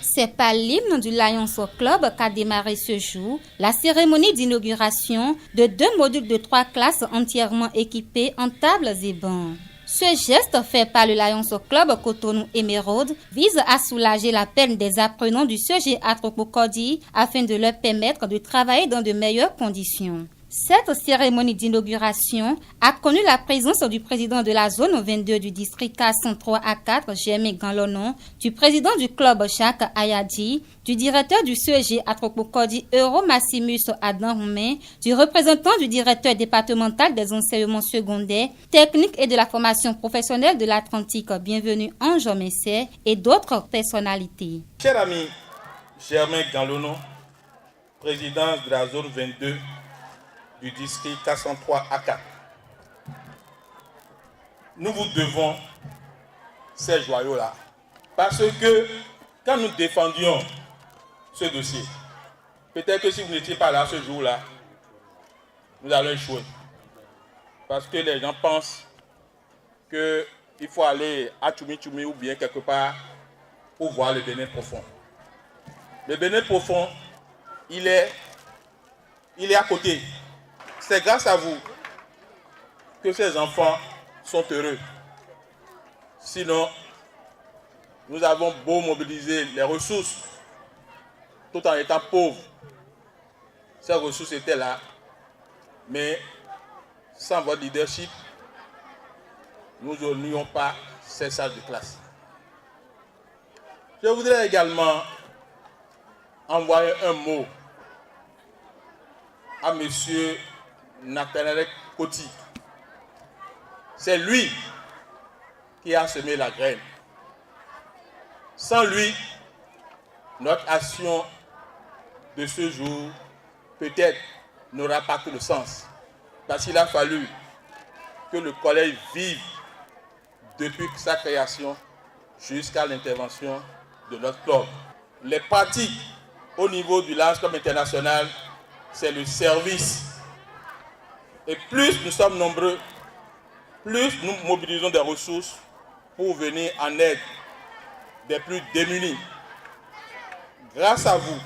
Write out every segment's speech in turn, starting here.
C'est par l'hymne du Lions Club qu'a démarré ce jour la cérémonie d'inauguration de 2 modules de 3 classes entièrement équipés en tables et bancs. Ce geste fait par le Lions Club Cotonou Émeraude vise à soulager la peine des apprenants du CEG Atropocodi afin de leur permettre de travailler dans de meilleures conditions. Cette cérémonie d'inauguration a connu la présence du président de la zone 22 du district K103 A4, Germain Ganlonon, du président du club Jacques Ayadi, du directeur du CEG Atropocodi Euro Massimus Adam Roumain, du représentant du directeur départemental des enseignements secondaires, techniques et de la formation professionnelle de l'Atlantique, bienvenue Ange Messer, et d'autres personnalités. Cher ami Germain Ganlonon, président de la zone 22, du district K103 A4. Nous vous devons ces joyaux-là. Parce que quand nous défendions ce dossier, peut-être que si vous n'étiez pas là ce jour-là, nous allons échouer. Parce que les gens pensent qu'il faut aller à Tchoumi ou bien quelque part pour voir le Bénin profond. Le Bénin profond, il est à côté. C'est grâce à vous que ces enfants sont heureux. Sinon, nous avons beau mobiliser les ressources tout en étant pauvres. Ces ressources étaient là, mais sans votre leadership, nous n'aurions pas ces salles de classe. Je voudrais également envoyer un mot à monsieur Nathanaël Koti. C'est lui qui a semé la graine. Sans lui, notre action de ce jour peut-être n'aura pas tout le sens. Parce qu'il a fallu que le collège vive depuis sa création jusqu'à l'intervention de notre club. Les pratiques au niveau du Lions Club international, c'est le service. Et plus nous sommes nombreux, plus nous mobilisons des ressources pour venir en aide des plus démunis. Grâce à vous,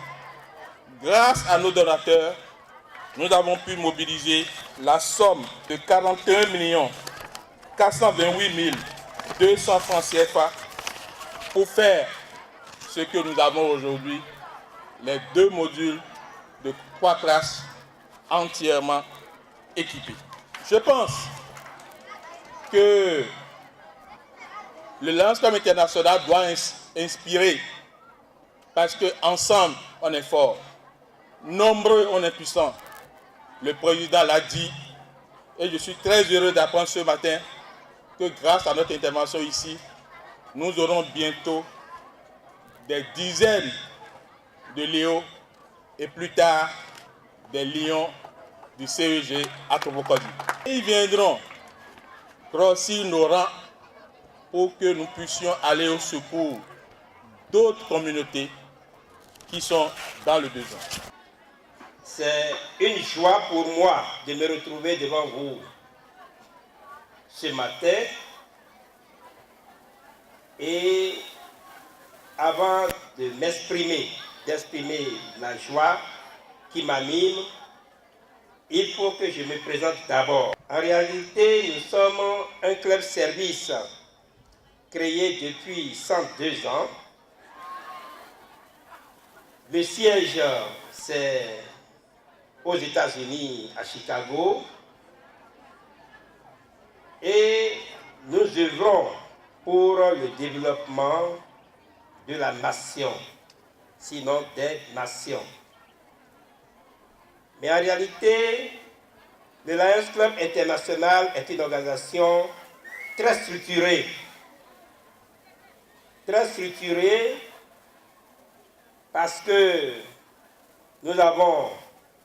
grâce à nos donateurs, nous avons pu mobiliser la somme de 41 428 200 francs CFA pour faire ce que nous avons aujourd'hui, les 2 modules de 3 classes entièrement équipés. Je pense que le Lions Club international doit inspirer parce qu'ensemble on est fort, nombreux on est puissants. Le président l'a dit et je suis très heureux d'apprendre ce matin que grâce à notre intervention ici, nous aurons bientôt des dizaines de Léo et plus tard des lions du CEG Atropocodi. Ils viendront grossir nos rangs pour que nous puissions aller au secours d'autres communautés qui sont dans le besoin. C'est une joie pour moi de me retrouver devant vous ce matin. Et avant d'exprimer la joie qui m'anime, il faut que je me présente d'abord. En réalité, nous sommes un club service créé depuis 102 ans. Le siège, c'est aux États-Unis, à Chicago. Et nous œuvrons pour le développement de la nation, sinon des nations. Mais en réalité, le Lions Club International est une organisation très structurée. Très structurée parce que nous avons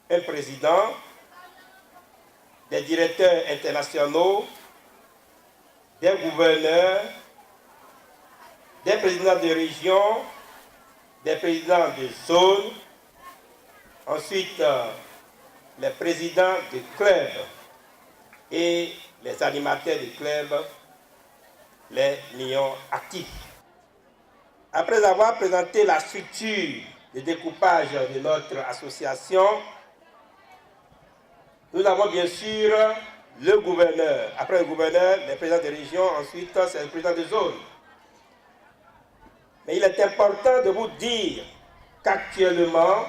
un président, des directeurs internationaux, des gouverneurs, des présidents de région, des présidents de zone, ensuite les présidents de clubs et les animateurs de clubs les lions actifs. Après avoir présenté la structure de découpage de notre association, nous avons bien sûr le gouverneur. Après le gouverneur, les présidents de région, ensuite c'est le président de zone. Mais il est important de vous dire qu'actuellement,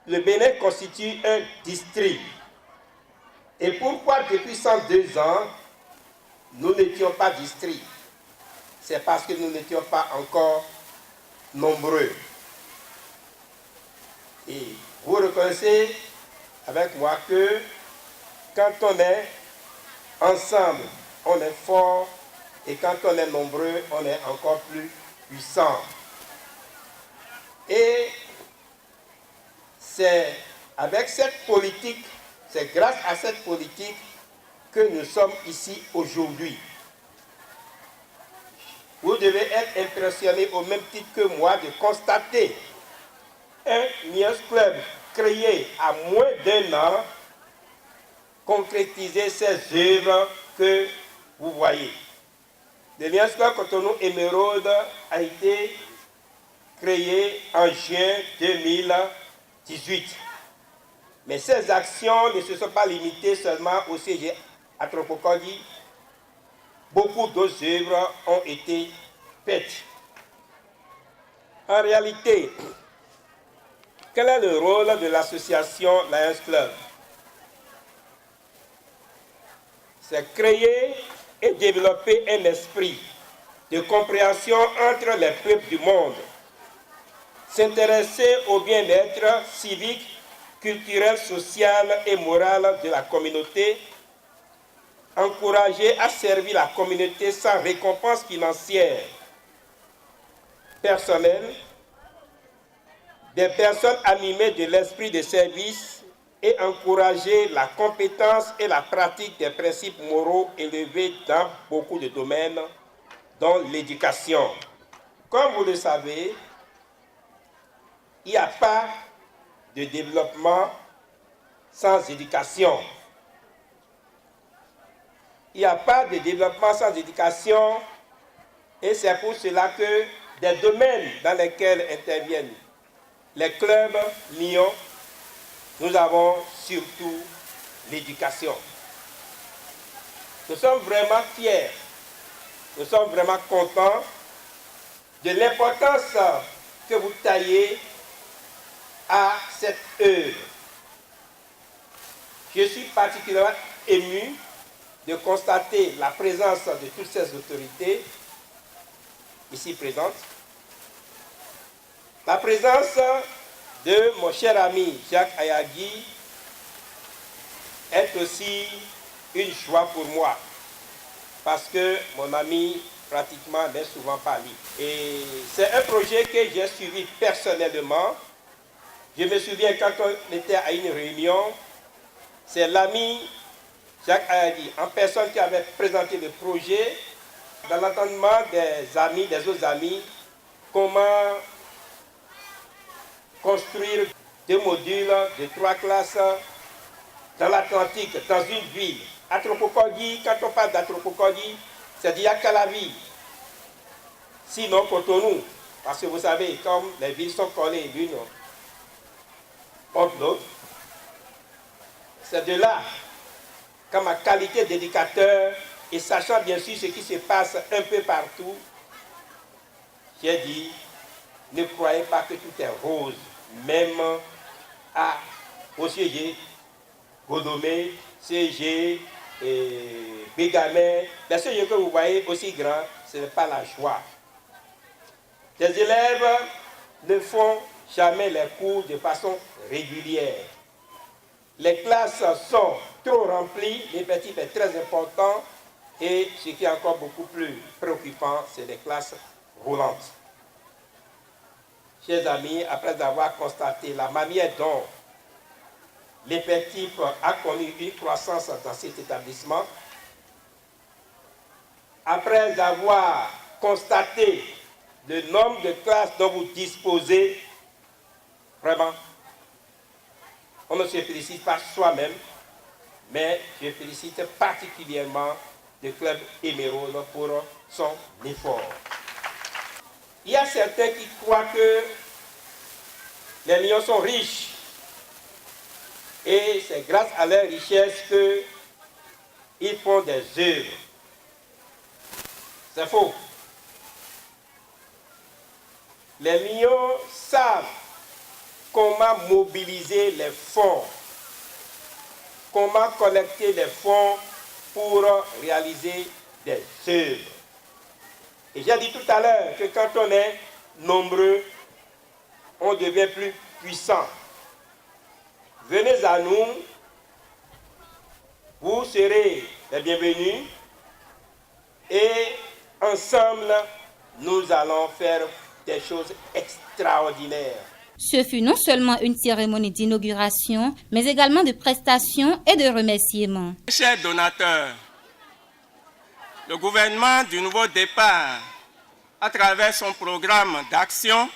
le Bénin constitue un district. Et pourquoi depuis 102 ans, nous n'étions pas district? C'est parce que nous n'étions pas encore nombreux. Et vous reconnaissez avec moi que quand on est ensemble, on est fort, et quand on est nombreux, on est encore plus puissant. Et c'est avec cette politique, c'est grâce à cette politique que nous sommes ici aujourd'hui. Vous devez être impressionné au même titre que moi de constater un Lions Club créé à moins d'1 an concrétiser ces œuvres que vous voyez. Le Lions Club Cotonou Émeraude a été créé en juin 2018. Mais ces actions ne se sont pas limitées seulement au CG Atropocodi. Beaucoup d'autres œuvres ont été faites. En réalité, quel est le rôle de l'association Lions Club? C'est créer et développer un esprit de compréhension entre les peuples du monde, s'intéresser au bien-être civique, culturel, social et moral de la communauté, encourager à servir la communauté sans récompense financière, personnelle, des personnes animées de l'esprit de service et encourager la compétence et la pratique des principes moraux élevés dans beaucoup de domaines, dont l'éducation. Comme vous le savez, il n'y a pas de développement sans éducation. Il n'y a pas de développement sans éducation et c'est pour cela que des domaines dans lesquels interviennent les clubs Lions, nous avons surtout l'éducation. Nous sommes vraiment fiers, nous sommes vraiment contents de l'importance que vous taillez à cette œuvre. Je suis particulièrement ému de constater la présence de toutes ces autorités ici présentes. La présence de mon cher ami Jacques Ayagi est aussi une joie pour moi parce que mon ami pratiquement n'est souvent pas libre. Et c'est un projet que j'ai suivi personnellement. Je me souviens quand on était à une réunion, c'est l'ami Jacques Ayagi en personne qui avait présenté le projet dans l'entendement des amis, des autres amis, comment construire 2 modules de 3 classes dans l'Atlantique, dans une ville. Atropocodi, quand on parle d'Atropocodi, c'est dire Calavi. Sinon Cotonou, parce que vous savez, comme les villes sont collées l'une contre l'autre, c'est de là qu'à ma qualité d'éducateur et sachant bien sûr ce qui se passe un peu partout, j'ai dit, ne croyez pas que tout est rose, même au CG, Godomé, CG, Bégamé, les CG que vous voyez aussi grands, ce n'est pas la joie. Les élèves ne font jamais les cours de façon régulière. Les classes sont trop remplies, l'effectif est très important et ce qui est encore beaucoup plus préoccupant, c'est les classes roulantes. Chers amis, après avoir constaté la manière dont l'effectif a connu une croissance dans cet établissement, après avoir constaté le nombre de classes dont vous disposez, vraiment, on ne se félicite pas soi-même, mais je félicite particulièrement du club Émeraude pour son effort. Il y a certains qui croient que les lions sont riches et c'est grâce à leur richesse qu'ils font des œuvres. C'est faux. Les lions savent comment mobiliser les fonds, comment collecter les fonds pour réaliser des œuvres. Et j'ai dit tout à l'heure que quand on est nombreux, on devient plus puissant. Venez à nous, vous serez les bienvenus et ensemble, nous allons faire des choses extraordinaires. Ce fut non seulement une cérémonie d'inauguration, mais également de prestations et de remerciements. Chers donateurs, le gouvernement du Nouveau Départ, à travers son programme d'action,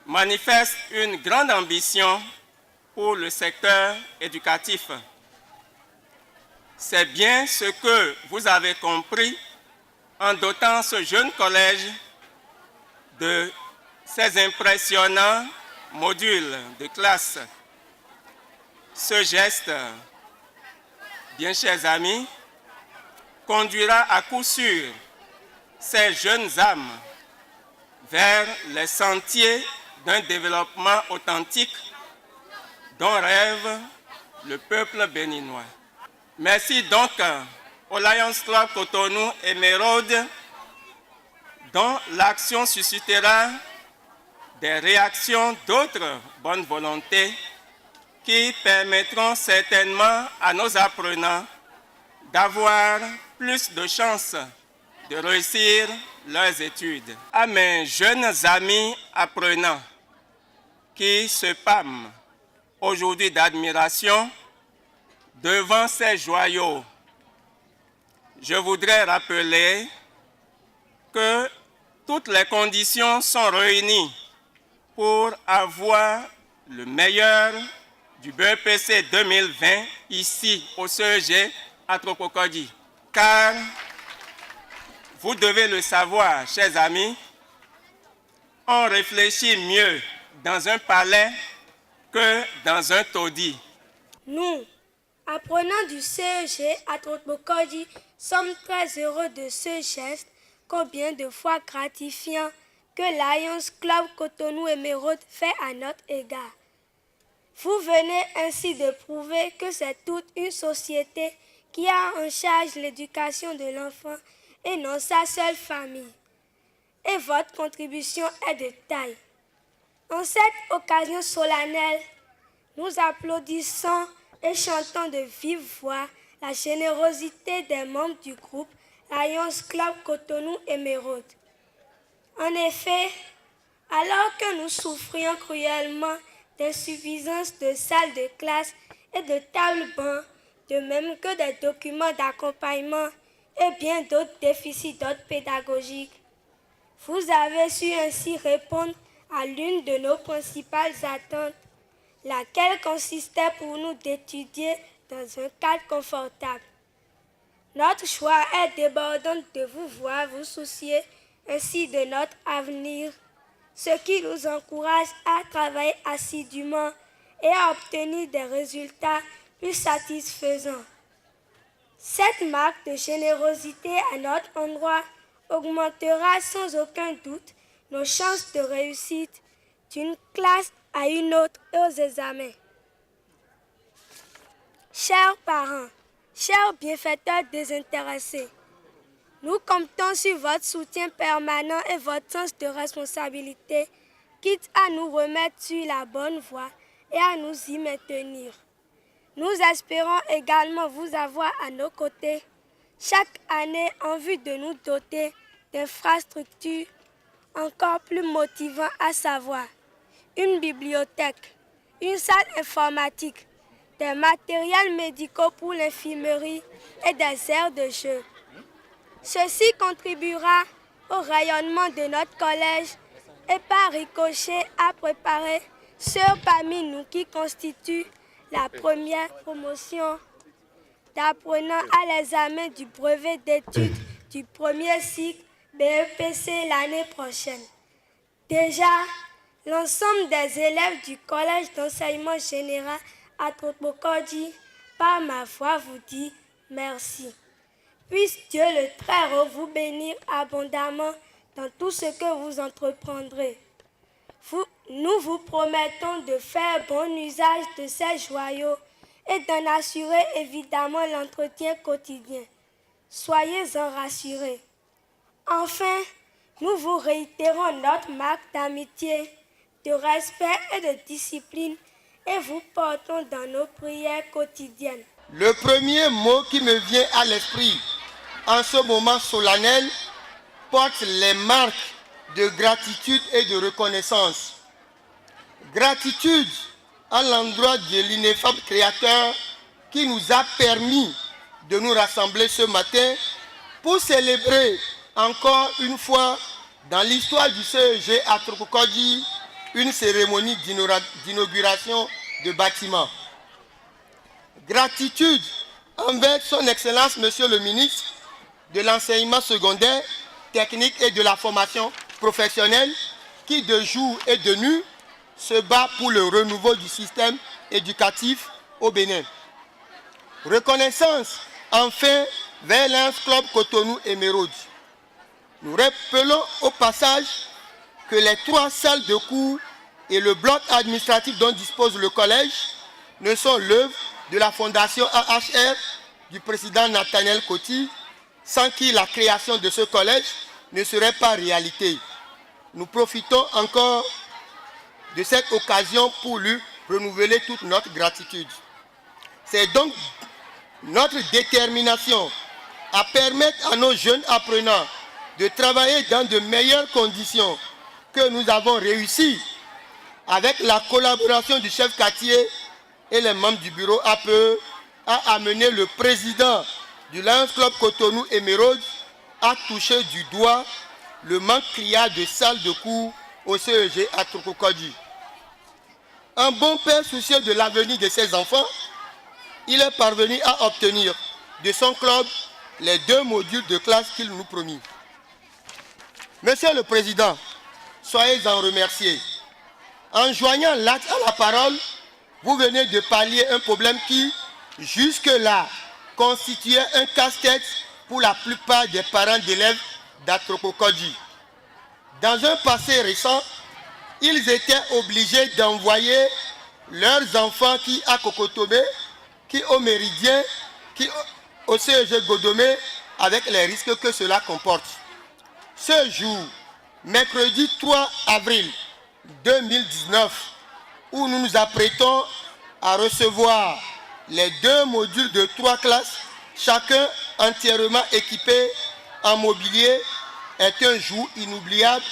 manifeste une grande ambition pour le secteur éducatif. C'est bien ce que vous avez compris en dotant ce jeune collège de ces impressionnants modules de classe. Ce geste, bien chers amis, conduira à coup sûr ces jeunes âmes vers les sentiers d'un développement authentique dont rêve le peuple béninois. Merci donc au Lions Club Cotonou Émeraude, dont l'action suscitera des réactions d'autres bonnes volontés qui permettront certainement à nos apprenants d'avoir plus de chances de réussir leurs études. À mes jeunes amis apprenants qui se pâment aujourd'hui d'admiration devant ces joyaux, je voudrais rappeler que toutes les conditions sont réunies pour avoir le meilleur du BEPC 2020 ici au CEG à Tropocody. Car vous devez le savoir, chers amis, on réfléchit mieux dans un palais que dans un taudis. Nous, apprenants du CEG à Tropocody, sommes très heureux de ce geste, combien de fois gratifiant que Lions Club Cotonou Émeraude fait à notre égard. Vous venez ainsi de prouver que c'est toute une société qui a en charge l'éducation de l'enfant et non sa seule famille. Et votre contribution est de taille. En cette occasion solennelle, nous applaudissons et chantons de vive voix la générosité des membres du groupe Lions Club Cotonou Émeraude. En effet, alors que nous souffrions cruellement d'insuffisance de salles de classe et de tables-bancs, de même que des documents d'accompagnement et bien d'autres déficits d'ordre pédagogique, vous avez su ainsi répondre à l'une de nos principales attentes, laquelle consistait pour nous d'étudier dans un cadre confortable. Notre joie est débordante de vous voir vous soucier ainsi de notre avenir, ce qui nous encourage à travailler assidûment et à obtenir des résultats plus satisfaisants. Cette marque de générosité à notre endroit augmentera sans aucun doute nos chances de réussite d'une classe à une autre et aux examens. Chers parents, chers bienfaiteurs désintéressés, nous comptons sur votre soutien permanent et votre sens de responsabilité, quitte à nous remettre sur la bonne voie et à nous y maintenir. Nous espérons également vous avoir à nos côtés chaque année en vue de nous doter d'infrastructures encore plus motivantes, à savoir une bibliothèque, une salle informatique, des matériels médicaux pour l'infirmerie et des aires de jeu. Ceci contribuera au rayonnement de notre collège et par ricochet à préparer ceux parmi nous qui constituent la première promotion d'apprenants à l'examen du brevet d'études du premier cycle BEPC l'année prochaine. Déjà, l'ensemble des élèves du Collège d'enseignement général à Trotmokodji, par ma foi, vous dit merci. Puisse Dieu le Très-Haut vous bénir abondamment dans tout ce que vous entreprendrez. Nous vous promettons de faire bon usage de ces joyaux et d'en assurer évidemment l'entretien quotidien. Soyez-en rassurés. Enfin, nous vous réitérons notre marque d'amitié, de respect et de discipline et vous portons dans nos prières quotidiennes. Le premier mot qui me vient à l'esprit en ce moment solennel porte les marques de gratitude et de reconnaissance. Gratitude à l'endroit de l'ineffable Créateur qui nous a permis de nous rassembler ce matin pour célébrer encore une fois dans l'histoire du CEG à Trotmokodji une cérémonie d'inauguration de bâtiments. Gratitude envers son Excellence Monsieur le ministre de l'enseignement secondaire, technique et de la formation professionnelle qui de jour et de nuit se bat pour le renouveau du système éducatif au Bénin. Reconnaissance enfin vers l'Alliance Club Cotonou Émeraude. Nous rappelons au passage que les 3 salles de cours et le bloc administratif dont dispose le collège ne sont l'œuvre de la fondation AHR du président Nathaniel Coty, sans qui la création de ce collège ne serait pas réalité. Nous profitons encore de cette occasion pour lui renouveler toute notre gratitude. C'est donc notre détermination à permettre à nos jeunes apprenants de travailler dans de meilleures conditions que nous avons réussi avec la collaboration du chef quartier et les membres du bureau APE à amener le président du Lions Club Cotonou Émeraude à toucher du doigt le manque criard de salles de cours au CEG à Trotmokodji. Un bon père soucieux de l'avenir de ses enfants, il est parvenu à obtenir de son club les 2 modules de classe qu'il nous promit. Monsieur le Président, soyez-en remerciés. En joignant l'acte à la parole, vous venez de pallier un problème qui, jusque-là, constituait un casse-tête pour la plupart des parents d'élèves d'Trotmokodji. Dans un passé récent, ils étaient obligés d'envoyer leurs enfants qui à Kokotomé, qui au Méridien, qui au CEG Godomé, avec les risques que cela comporte. Ce jour, mercredi 3 avril 2019, où nous nous apprêtons à recevoir les 2 modules de 3 classes, chacun entièrement équipé en mobilier, est un jour inoubliable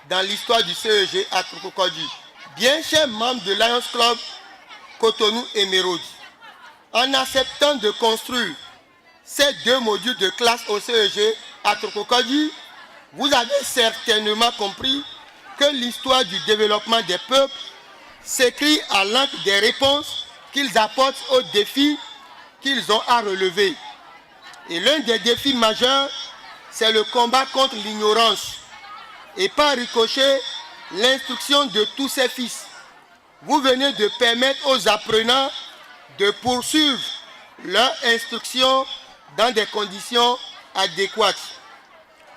dans l'histoire du CEG à Trotmokodji. Bien chers membres de Lions Club Cotonou Émeraude, en acceptant de construire ces 2 modules de classe au CEG à Trotmokodji, vous avez certainement compris que l'histoire du développement des peuples s'écrit à l'encre des réponses qu'ils apportent aux défis qu'ils ont à relever. Et l'un des défis majeurs, c'est le combat contre l'ignorance et par ricochet, l'instruction de tous ses fils. Vous venez de permettre aux apprenants de poursuivre leur instruction dans des conditions adéquates.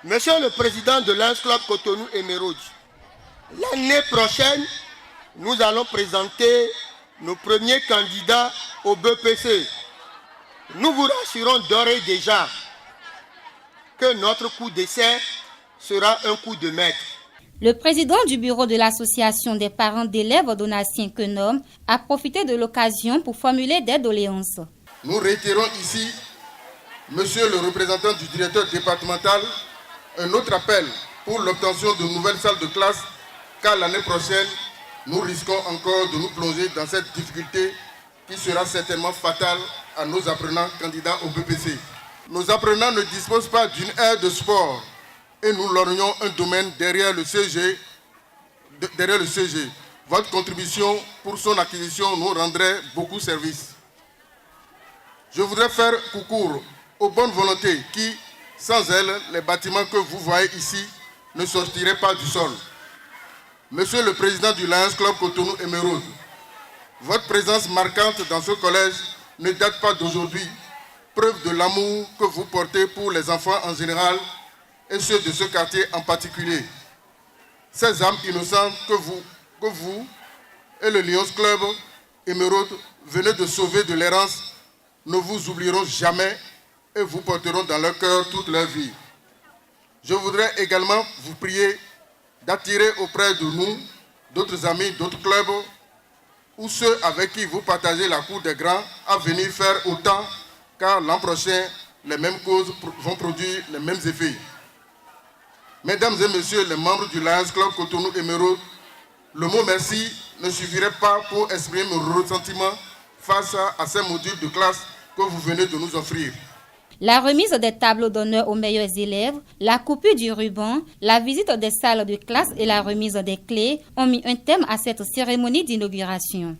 Monsieur le Président de Lions Club Cotonou Émeraude, l'année prochaine, nous allons présenter nos premiers candidats au BEPC. Nous vous rassurons d'ores et déjà que notre coup d'essai sera un coup de maître. Le président du bureau de l'association des parents d'élèves Donatien Kenom a profité de l'occasion pour formuler des doléances. Nous réitérons ici, monsieur le représentant du directeur départemental, un autre appel pour l'obtention de nouvelles salles de classe, car l'année prochaine, nous risquons encore de nous plonger dans cette difficulté qui sera certainement fatale à nos apprenants candidats au BEPC. Nos apprenants ne disposent pas d'une aire de sport et nous lorgnons un domaine derrière le CEG. Votre contribution pour son acquisition nous rendrait beaucoup service. Je voudrais faire coucou aux bonnes volontés qui, sans elles, les bâtiments que vous voyez ici ne sortiraient pas du sol. Monsieur le Président du Lions Club Cotonou Émeraude, votre présence marquante dans ce collège ne date pas d'aujourd'hui, preuve de l'amour que vous portez pour les enfants en général et ceux de ce quartier en particulier. Ces âmes innocentes que vous et le Lions Club Émeraude venez de sauver de l'errance ne vous oublieront jamais et vous porteront dans leur cœur toute leur vie. Je voudrais également vous prier d'attirer auprès de nous d'autres amis, d'autres clubs ou ceux avec qui vous partagez la cour des grands à venir faire autant, car l'an prochain, les mêmes causes vont produire les mêmes effets. Mesdames et messieurs les membres du Lions Club Cotonou Émeraude, le mot merci ne suffirait pas pour exprimer mon ressentiment face à ces modules de classe que vous venez de nous offrir. La remise des tableaux d'honneur aux meilleurs élèves, la coupure du ruban, la visite des salles de classe et la remise des clés ont mis un thème à cette cérémonie d'inauguration.